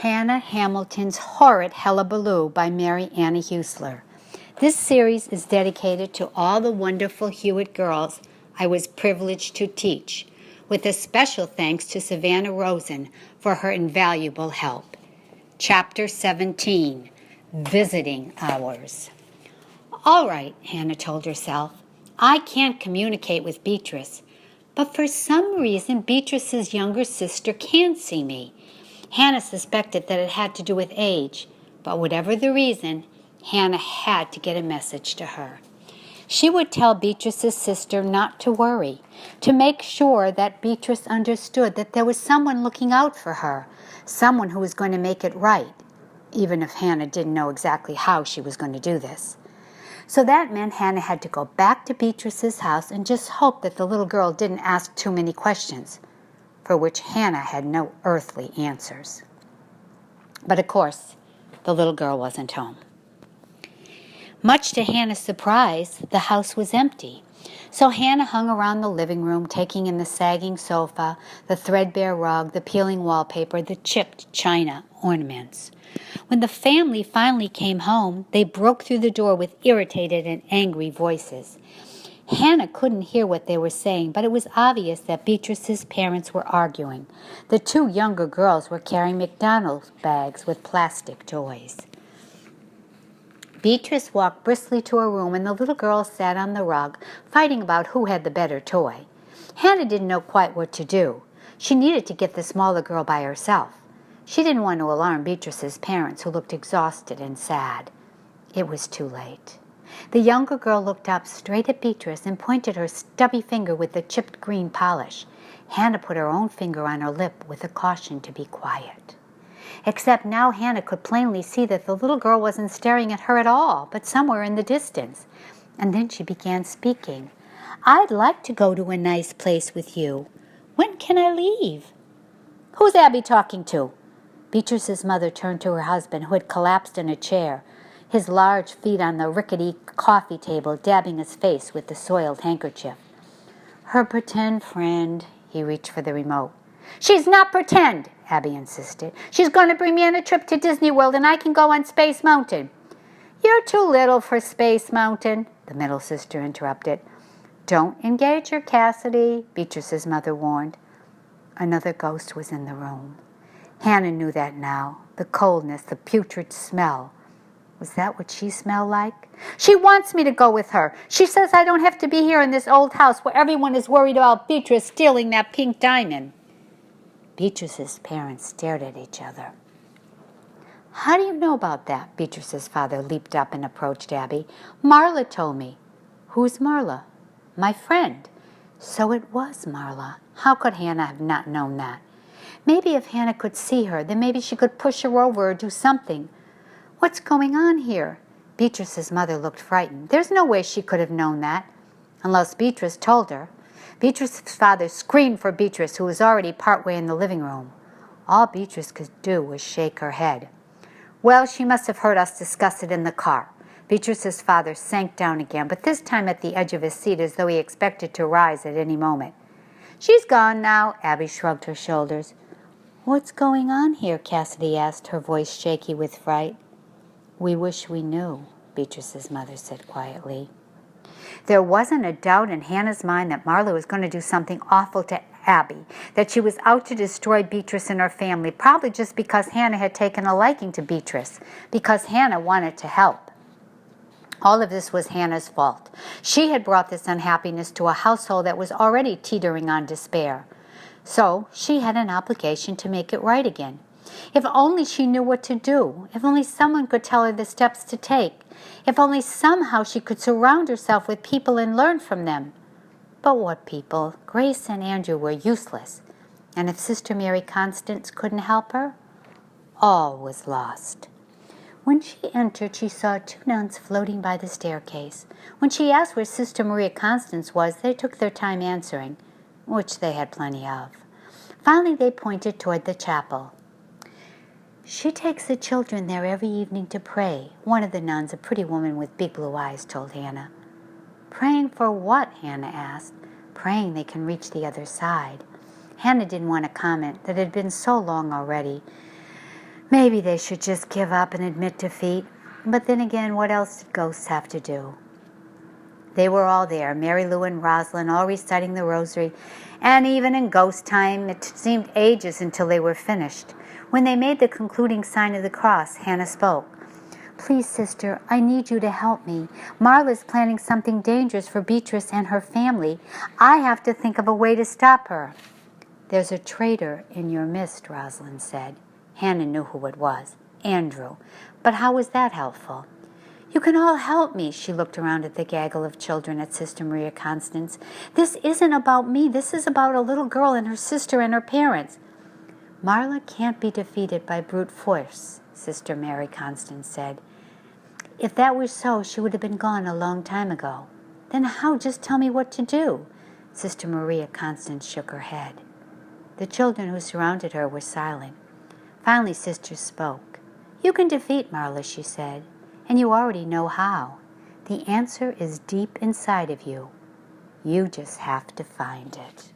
Hannah Hamilton's Horrid Hullabaloo by Mary Anna Husler. This series is dedicated to all the wonderful Hewitt girls I was privileged to teach, with a special thanks to Savannah Rosen for her invaluable help. Chapter 17, Visiting Hours. All right, Hannah told herself, I can't communicate with Beatrice, but for some reason Beatrice's younger sister can see me. Hannah suspected that it had to do with age, but whatever the reason, Hannah had to get a message to her. She would tell Beatrice's sister not to worry, to make sure that Beatrice understood that there was someone looking out for her, someone who was going to make it right, even if Hannah didn't know exactly how she was going to do this. So that meant Hannah had to go back to Beatrice's house and just hope that the little girl didn't ask too many questions, for which Hannah had no earthly answers. But of course, the little girl wasn't home. Much to Hannah's surprise, the house was empty. So Hannah hung around the living room, taking in the sagging sofa, the threadbare rug, the peeling wallpaper, the chipped china ornaments. When the family finally came home, they broke through the door with irritated and angry voices. Hannah couldn't hear what they were saying, but it was obvious that Beatrice's parents were arguing. The two younger girls were carrying McDonald's bags with plastic toys. Beatrice walked briskly to her room, and the little girls sat on the rug, fighting about who had the better toy. Hannah didn't know quite what to do. She needed to get the smaller girl by herself. She didn't want to alarm Beatrice's parents, who looked exhausted and sad. It was too late. The younger girl looked up straight at Beatrice and pointed her stubby finger with the chipped green polish. Hannah put her own finger on her lip with a caution to be quiet. Except now Hannah could plainly see that the little girl wasn't staring at her at all, but somewhere in the distance. And then she began speaking. I'd like to go to a nice place with you. When can I leave? Who's Abby talking to? Beatrice's mother turned to her husband, who had collapsed in a chair, his large feet on the rickety coffee table, dabbing his face with the soiled handkerchief. Her pretend friend. He reached for the remote. She's not pretend, Abby insisted. She's going to bring me on a trip to Disney World, and I can go on Space Mountain. You're too little for Space Mountain, the middle sister interrupted. Don't engage her, Cassidy, Beatrice's mother warned. Another ghost was in the room. Hannah knew that now. The coldness, the putrid smell. Was that what she smelled like? She wants me to go with her. She says I don't have to be here in this old house where everyone is worried about Beatrice stealing that pink diamond. Beatrice's parents stared at each other. How do you know about that? Beatrice's father leaped up and approached Abby. Marla told me. Who's Marla? My friend. So it was Marla. How could Hannah have not known that? Maybe if Hannah could see her, then maybe she could push her over or do something. What's going on here? Beatrice's mother looked frightened. There's no way she could have known that, unless Beatrice told her. Beatrice's father screamed for Beatrice, who was already partway in the living room. All Beatrice could do was shake her head. Well, she must have heard us discuss it in the car. Beatrice's father sank down again, but this time at the edge of his seat as though he expected to rise at any moment. She's gone now, Abby shrugged her shoulders. What's going on here? Cassidy asked, her voice shaky with fright. We wish we knew, Beatrice's mother said quietly. There wasn't a doubt in Hannah's mind that Marla was going to do something awful to Abby, that she was out to destroy Beatrice and her family, probably just because Hannah had taken a liking to Beatrice, because Hannah wanted to help. All of this was Hannah's fault. She had brought this unhappiness to a household that was already teetering on despair. So she had an obligation to make it right again. If only she knew what to do. If only someone could tell her the steps to take. If only somehow she could surround herself with people and learn from them. But what people? Grace and Andrew were useless. And if Sister Mary Constance couldn't help her, all was lost. When she entered, she saw two nuns floating by the staircase. When she asked where Sister Maria Constance was, they took their time answering, which they had plenty of. Finally, they pointed toward the chapel. She takes the children there every evening to pray, one of the nuns, a pretty woman with big blue eyes, told Hannah. Praying for what? Hannah asked. Praying they can reach the other side. Hannah didn't want to comment that it had been so long already. Maybe they should just give up and admit defeat. But then again, what else did ghosts have to do? They were all there, Mary Lou and Rosalind, all reciting the rosary, and even in ghost time, it seemed ages until they were finished. When they made the concluding sign of the cross, Hannah spoke. Please, sister, I need you to help me. Marla's planning something dangerous for Beatrice and her family. I have to think of a way to stop her. There's a traitor in your midst, Rosalind said. Hannah knew who it was. Andrew. But how was that helpful? You can all help me. She looked around at the gaggle of children at Sister Maria Constance. This isn't about me. This is about a little girl and her sister and her parents. Marla can't be defeated by brute force, Sister Mary Constance said. If that were so, she would have been gone a long time ago. Then how? Just tell me what to do. Sister Maria Constance shook her head. The children who surrounded her were silent. Finally, Sister spoke. You can defeat Marla, she said, and you already know how. The answer is deep inside of you. You just have to find it.